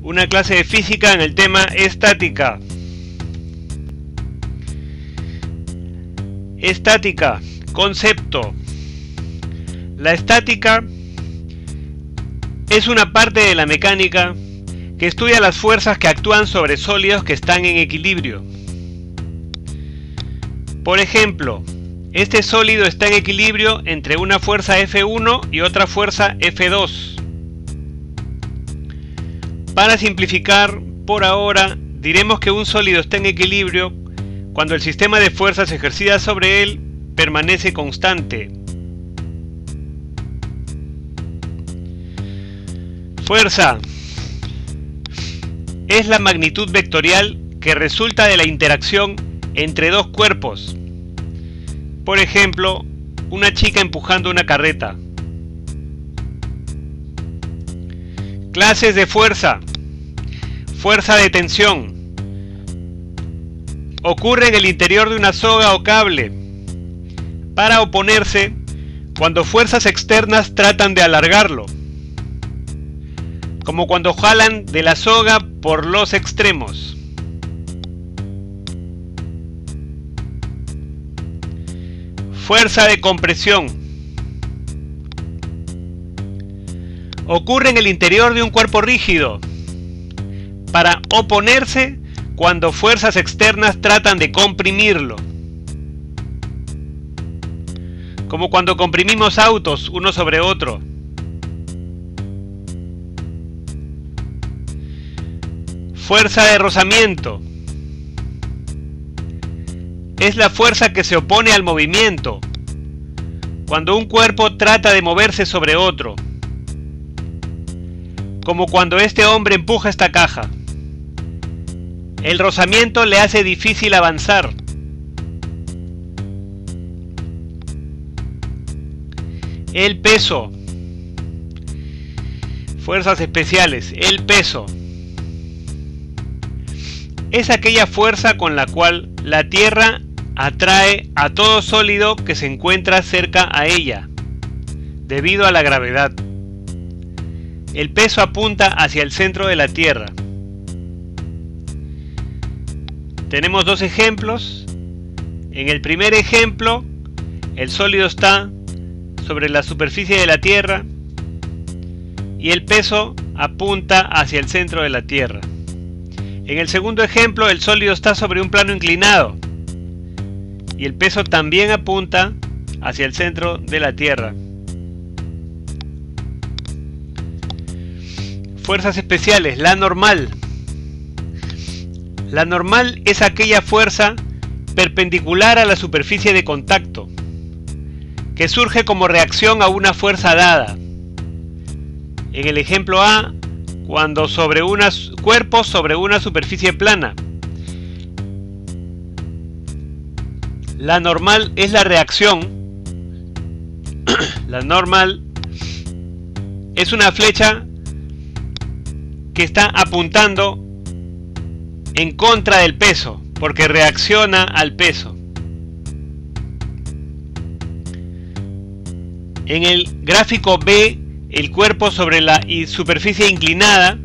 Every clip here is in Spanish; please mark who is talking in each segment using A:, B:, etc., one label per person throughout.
A: Una clase de física en el tema estática. Estática, concepto. La estática es una parte de la mecánica que estudia las fuerzas que actúan sobre sólidos que están en equilibrio. Por ejemplo, este sólido está en equilibrio entre una fuerza F1 y otra fuerza F2. Para simplificar, por ahora, diremos que un sólido está en equilibrio cuando el sistema de fuerzas ejercidas sobre él permanece constante. Fuerza es la magnitud vectorial que resulta de la interacción entre dos cuerpos. Por ejemplo, una chica empujando una carreta. Clases de fuerza. Fuerza de tensión. Ocurre en el interior de una soga o cable. Para oponerse cuando fuerzas externas tratan de alargarlo, como cuando jalan de la soga por los extremos. Fuerza de compresión. Ocurre en el interior de un cuerpo rígido, para oponerse cuando fuerzas externas tratan de comprimirlo, como cuando comprimimos autos uno sobre otro. Fuerza de rozamiento. Es la fuerza que se opone al movimiento, cuando un cuerpo trata de moverse sobre otro, como cuando este hombre empuja esta caja. El rozamiento le hace difícil avanzar. El peso. Fuerzas especiales. El peso es aquella fuerza con la cual la Tierra atrae a todo sólido que se encuentra cerca a ella, debido a la gravedad. El peso apunta hacia el centro de la Tierra. Tenemos dos ejemplos. En el primer ejemplo, el sólido está sobre la superficie de la Tierra y el peso apunta hacia el centro de la Tierra. En el segundo ejemplo, el sólido está sobre un plano inclinado y el peso también apunta hacia el centro de la Tierra. Fuerzas especiales. La normal. La normal es aquella fuerza perpendicular a la superficie de contacto, que surge como reacción a una fuerza dada. En el ejemplo A, cuando sobre unos cuerpos sobre una superficie plana. La normal es la reacción. La normal es una flecha que está apuntando en contra del peso, porque reacciona al peso. En el gráfico B, el cuerpo sobre la superficie inclinada,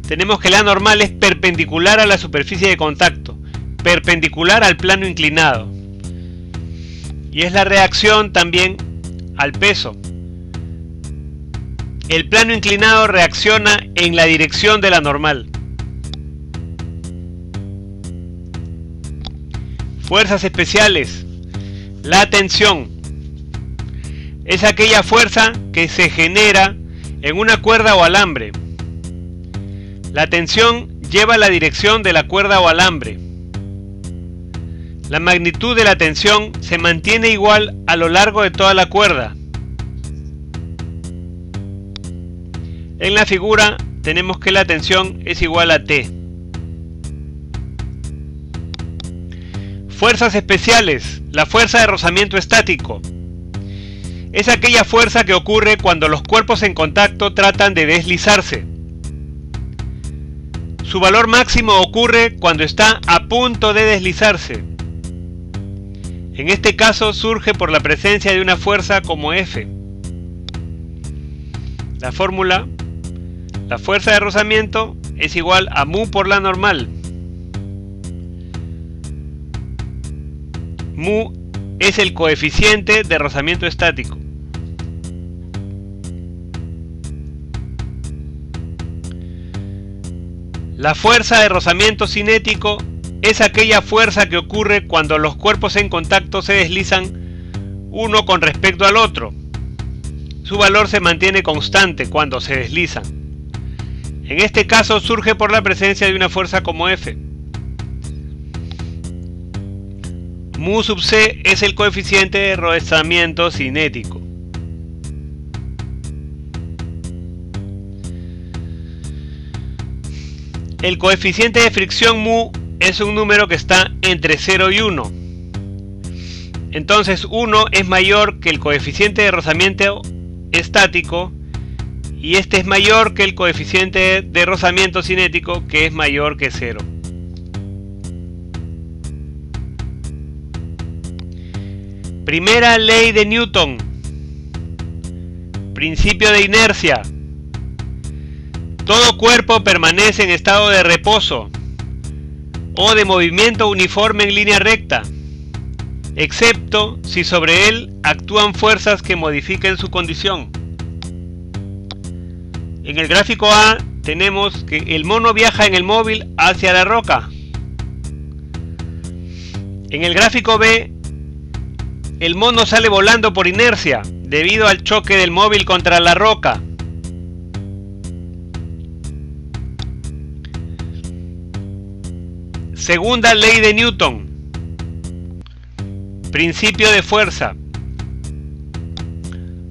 A: tenemos que la normal es perpendicular a la superficie de contacto, perpendicular al plano inclinado, y es la reacción también al peso. El plano inclinado reacciona en la dirección de la normal. Fuerzas especiales. La tensión es aquella fuerza que se genera en una cuerda o alambre. La tensión lleva la dirección de la cuerda o alambre. La magnitud de la tensión se mantiene igual a lo largo de toda la cuerda. En la figura tenemos que la tensión es igual a T. Fuerzas especiales. La fuerza de rozamiento estático es aquella fuerza que ocurre cuando los cuerpos en contacto tratan de deslizarse. Su valor máximo ocurre cuando está a punto de deslizarse. En este caso surge por la presencia de una fuerza como F. La fórmula La fuerza de rozamiento es igual a mu por la normal. Mu es el coeficiente de rozamiento estático. La fuerza de rozamiento cinético es aquella fuerza que ocurre cuando los cuerpos en contacto se deslizan uno con respecto al otro. Su valor se mantiene constante cuando se deslizan. En este caso surge por la presencia de una fuerza como F. Mu sub c es el coeficiente de rozamiento cinético. El coeficiente de fricción mu es un número que está entre 0 y 1. Entonces 1 es mayor que el coeficiente de rozamiento estático y este es mayor que el coeficiente de rozamiento cinético, que es mayor que 0. Primera ley de Newton. Principio de inercia. Todo cuerpo permanece en estado de reposo o de movimiento uniforme en línea recta, excepto si sobre él actúan fuerzas que modifiquen su condición. En el gráfico A tenemos que el mono viaja en el móvil hacia la roca. En el gráfico B, el mono sale volando por inercia debido al choque del móvil contra la roca. Segunda ley de Newton. Principio de fuerza.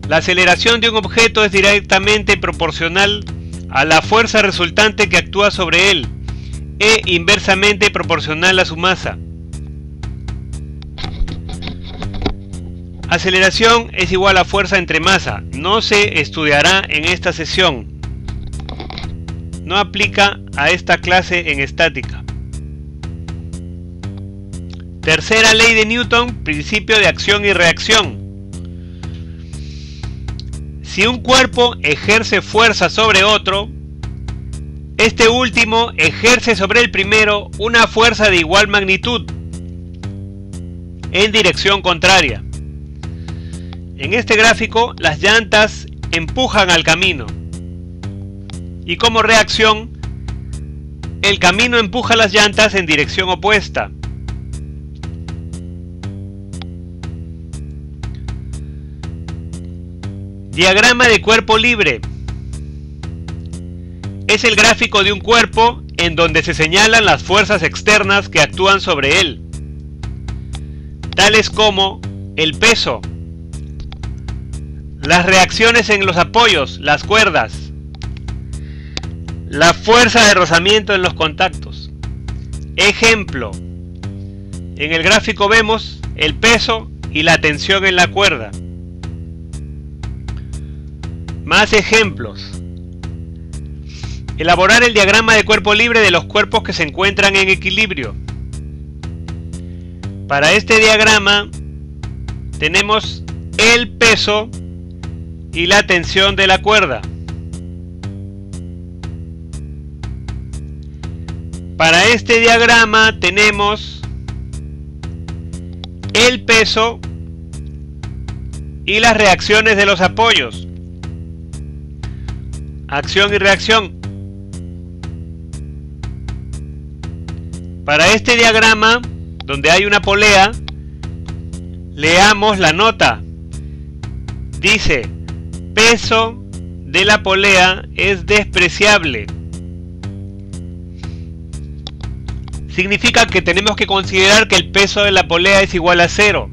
A: La aceleración de un objeto es directamente proporcional a la fuerza resultante que actúa sobre él e inversamente proporcional a su masa. Aceleración es igual a fuerza entre masa. No se estudiará en esta sesión. No aplica a esta clase en estática. Tercera ley de Newton, principio de acción y reacción. Si un cuerpo ejerce fuerza sobre otro, este último ejerce sobre el primero una fuerza de igual magnitud, en dirección contraria. En este gráfico, las llantas empujan al camino. Y como reacción, el camino empuja las llantas en dirección opuesta. Diagrama de cuerpo libre. Es el gráfico de un cuerpo en donde se señalan las fuerzas externas que actúan sobre él, tales como el peso, las reacciones en los apoyos, las cuerdas, la fuerza de rozamiento en los contactos. Ejemplo: en el gráfico vemos el peso y la tensión en la cuerda. Más ejemplos. Elaborar el diagrama de cuerpo libre de los cuerpos que se encuentran en equilibrio. Para este diagrama tenemos el peso y la tensión de la cuerda. Para este diagrama tenemos el peso y las reacciones de los apoyos. Acción y reacción. Para este diagrama, donde hay una polea, leamos la nota. Dice: peso de la polea es despreciable. Significa que tenemos que considerar que el peso de la polea es igual a 0.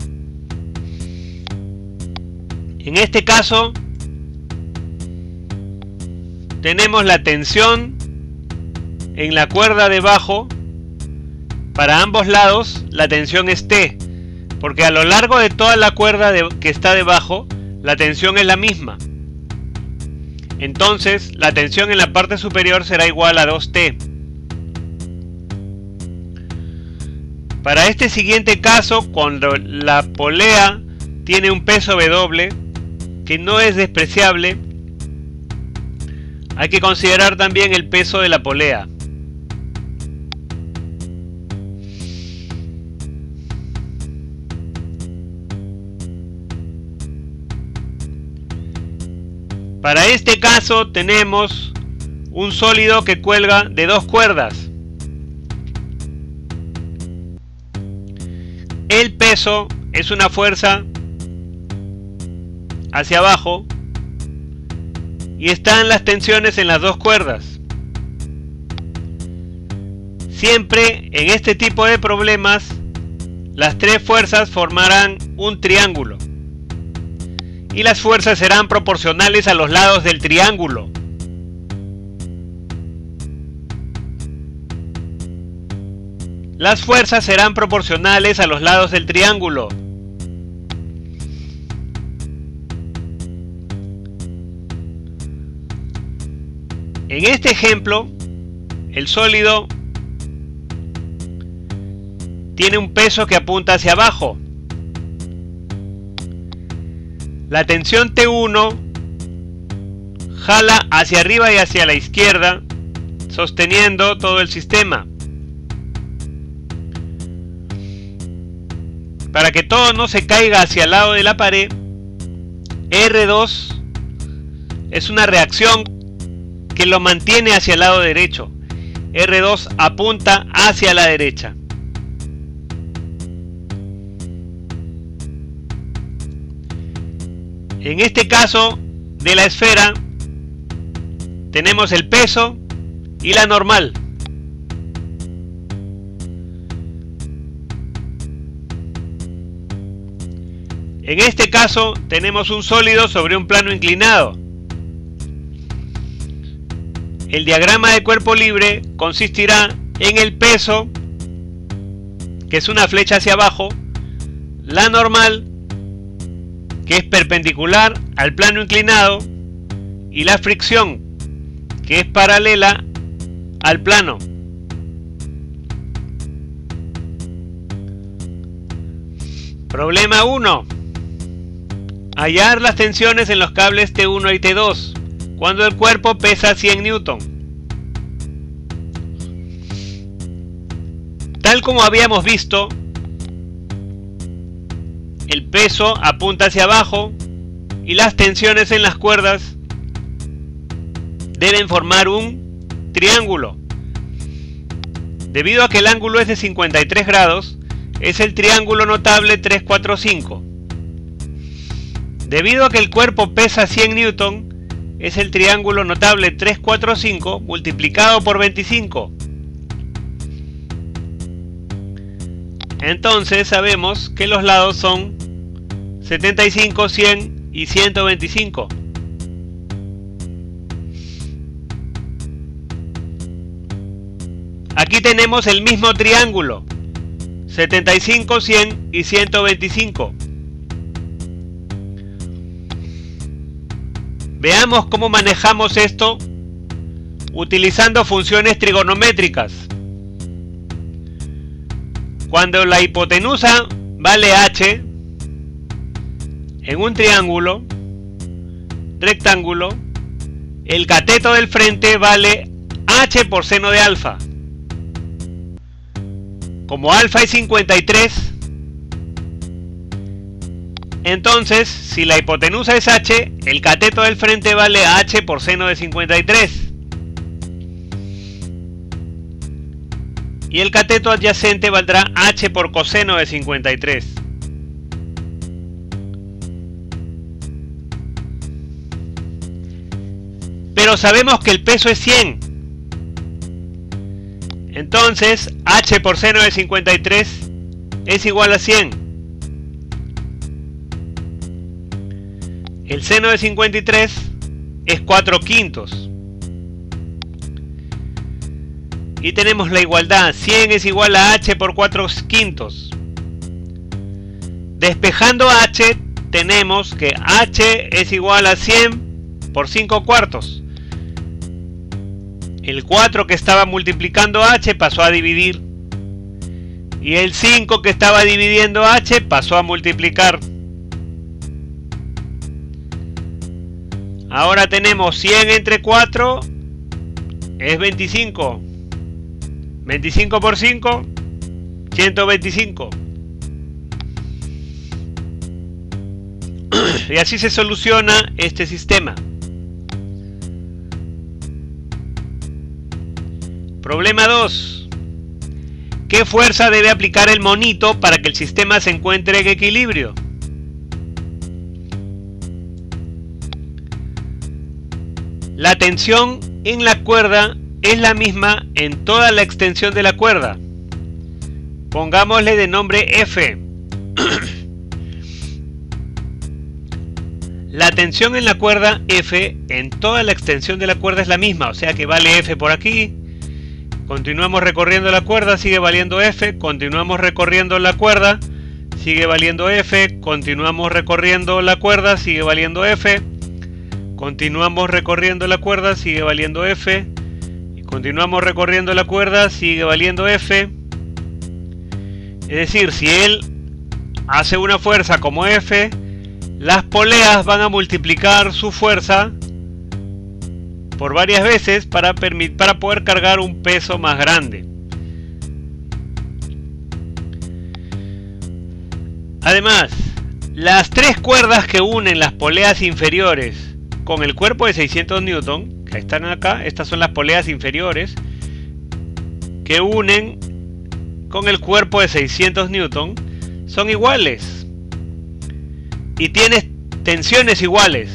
A: En este caso, tenemos la tensión en la cuerda debajo. Para ambos lados la tensión es T, porque a lo largo de toda la cuerda que está debajo, la tensión es la misma. Entonces la tensión en la parte superior será igual a 2T. Para este siguiente caso, cuando la polea tiene un peso W que no es despreciable, Hay que considerar también el peso de la polea. Para este caso tenemos un sólido que cuelga de 2 cuerdas. El peso es una fuerza hacia abajo y están las tensiones en las 2 cuerdas. Siempre en este tipo de problemas las 3 fuerzas formarán un triángulo y las fuerzas serán proporcionales a los lados del triángulo. Las fuerzas serán proporcionales a los lados del triángulo. En este ejemplo, el sólido tiene un peso que apunta hacia abajo. La tensión T1 jala hacia arriba y hacia la izquierda, sosteniendo todo el sistema. Para que todo no se caiga hacia el lado de la pared, R2 es una reacción que lo mantiene hacia el lado derecho. R2 apunta hacia la derecha. En este caso de la esfera tenemos el peso y la normal. En este caso tenemos un sólido sobre un plano inclinado. El diagrama de cuerpo libre consistirá en el peso, que es una flecha hacia abajo, la normal, que es perpendicular al plano inclinado, y la fricción, que es paralela al plano. Problema 1. Hallar las tensiones en los cables T1 y T2 cuando el cuerpo pesa 100 Newton. Tal como habíamos visto, el peso apunta hacia abajo y las tensiones en las cuerdas deben formar un triángulo. Debido a que el ángulo es de 53 grados, es el triángulo notable 345. Debido a que el cuerpo pesa 100 Newton, es el triángulo notable 345 multiplicado por 25. Entonces sabemos que los lados son 75, 100 y 125. Aquí tenemos el mismo triángulo, 75, 100 y 125. Veamos cómo manejamos esto utilizando funciones trigonométricas. Cuando la hipotenusa vale h en un triángulo rectángulo, el cateto del frente vale h por seno de alfa. Como alfa es 53, entonces si la hipotenusa es h, el cateto del frente vale h por seno de 53. Y el cateto adyacente valdrá h por coseno de 53. Pero sabemos que el peso es 100. Entonces, h por seno de 53 es igual a 100. El seno de 53 es 4/5. Y tenemos la igualdad, 100 es igual a h por 4/5. Despejando h, tenemos que h es igual a 100 por 5/4. El 4 que estaba multiplicando h pasó a dividir. Y el 5 que estaba dividiendo h pasó a multiplicar. Ahora tenemos 100 entre 4 es 25. 25 por 5, 125. Y así se soluciona este sistema. Problema 2. ¿Qué fuerza debe aplicar el monito para que el sistema se encuentre en equilibrio? La tensión en la cuerda es la misma en toda la extensión de la cuerda. Pongámosle de nombre F. La tensión en la cuerda F en toda la extensión de la cuerda es la misma, o sea que vale F por aquí. Continuamos recorriendo la cuerda, sigue valiendo F. Continuamos recorriendo la cuerda, sigue valiendo F. Continuamos recorriendo la cuerda, sigue valiendo F. Continuamos recorriendo la cuerda, sigue valiendo F. Y continuamos recorriendo la cuerda, sigue valiendo F. Es decir, si él hace una fuerza como F, las poleas van a multiplicar su fuerza por varias veces para poder cargar un peso más grande. Además, las tres cuerdas que unen las poleas inferiores con el cuerpo de 600 newton, que están acá, estas son las poleas inferiores que unen con el cuerpo de 600 newton, son iguales y tienen tensiones iguales.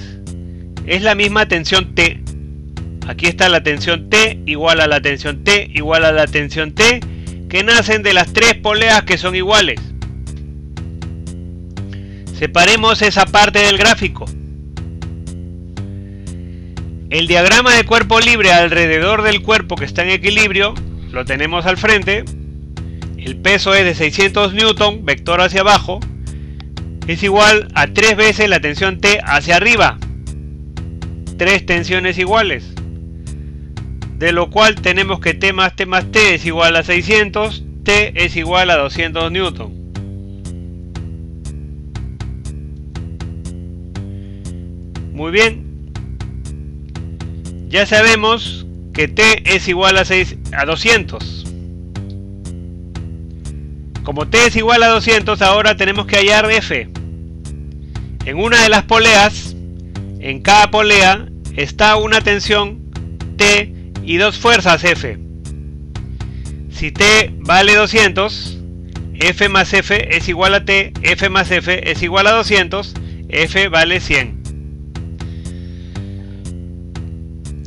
A: Es la misma tensión T. Aquí está la tensión T igual a la tensión T igual a la tensión T, que nacen de las tres poleas que son iguales. Separemos esa parte del gráfico. El diagrama de cuerpo libre alrededor del cuerpo que está en equilibrio lo tenemos al frente. El peso es de 600 newton, vector hacia abajo, es igual a 3 veces la tensión T hacia arriba. 3 tensiones iguales. De lo cual tenemos que T más T más T es igual a 600, T es igual a 200 newton. Muy bien. Ya sabemos que T es igual a 200. Como T es igual a 200, ahora tenemos que hallar F. En una de las poleas, en cada polea, está una tensión T y dos fuerzas F. Si T vale 200, F más F es igual a T, F más F es igual a 200, F vale 100.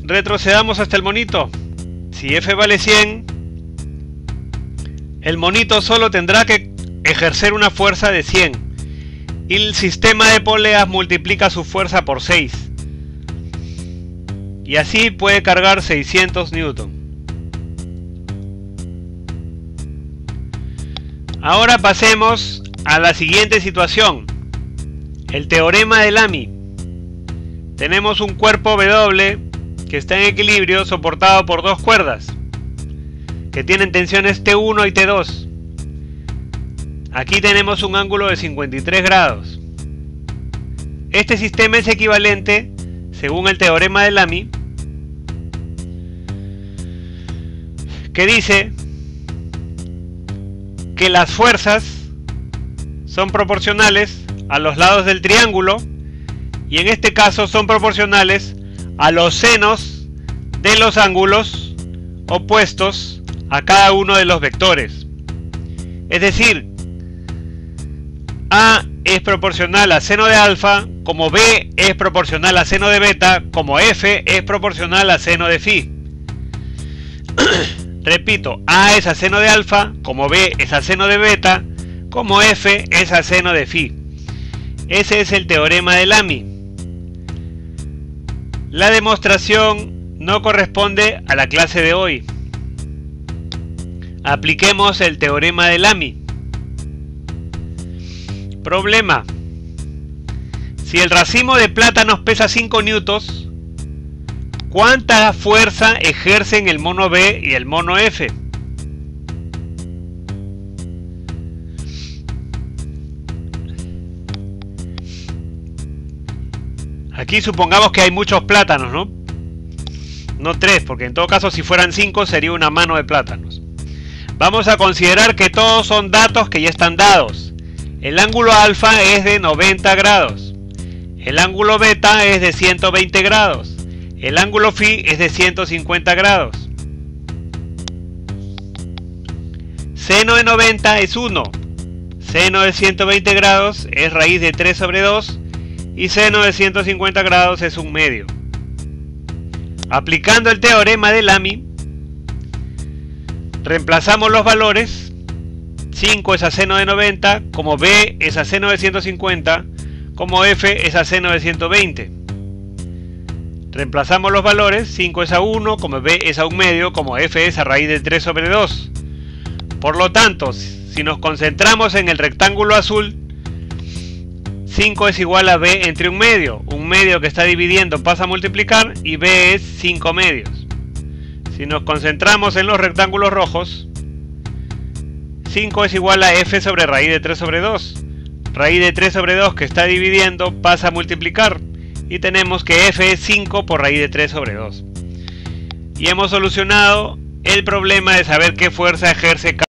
A: Retrocedamos hasta el monito. Si F vale 100, el monito solo tendrá que ejercer una fuerza de 100 y el sistema de poleas multiplica su fuerza por 6 y así puede cargar 600 newton. Ahora pasemos a la siguiente situación, el teorema de Lamy. Tenemos un cuerpo W que está en equilibrio soportado por dos cuerdas que tienen tensiones T1 y T2. Aquí tenemos un ángulo de 53 grados. Este sistema es equivalente, según el teorema de Lamy, que dice que las fuerzas son proporcionales a los lados del triángulo y en este caso son proporcionales a los senos de los ángulos opuestos a cada uno de los vectores. Es decir, A es proporcional a seno de alfa, como B es proporcional a seno de beta, como F es proporcional a seno de phi. Repito, A es a seno de alfa, como B es a seno de beta, como F es a seno de phi. Ese es el teorema de Lamy. La demostración no corresponde a la clase de hoy. Apliquemos el teorema de Lamy. Problema. Si el racimo de plátanos pesa 5 newtons, ¿cuánta fuerza ejercen el mono B y el mono F? Aquí supongamos que hay muchos plátanos, ¿no? No 3, porque en todo caso si fueran 5 sería una mano de plátanos. Vamos a considerar que todos son datos que ya están dados. El ángulo alfa es de 90 grados. El ángulo beta es de 120 grados. El ángulo phi es de 150 grados. Seno de 90 es 1. Seno de 120 grados es raíz de 3 sobre 2. Y seno de 150 grados es 1/2. Aplicando el teorema de Lamy, reemplazamos los valores. 5 es a seno de 90, como b es a seno de 150, como f es a seno de 120. Reemplazamos los valores. 5 es a 1, como b es a 1/2, como f es a raíz de 3 sobre 2. Por lo tanto, si nos concentramos en el rectángulo azul, 5 es igual a b entre 1/2. 1/2 que está dividiendo pasa a multiplicar y b es 5/2. Si nos concentramos en los rectángulos rojos, 5 es igual a f sobre raíz de 3 sobre 2. Raíz de 3 sobre 2 que está dividiendo pasa a multiplicar. Y tenemos que f es 5 por raíz de 3 sobre 2. Y hemos solucionado el problema de saber qué fuerza ejerce cada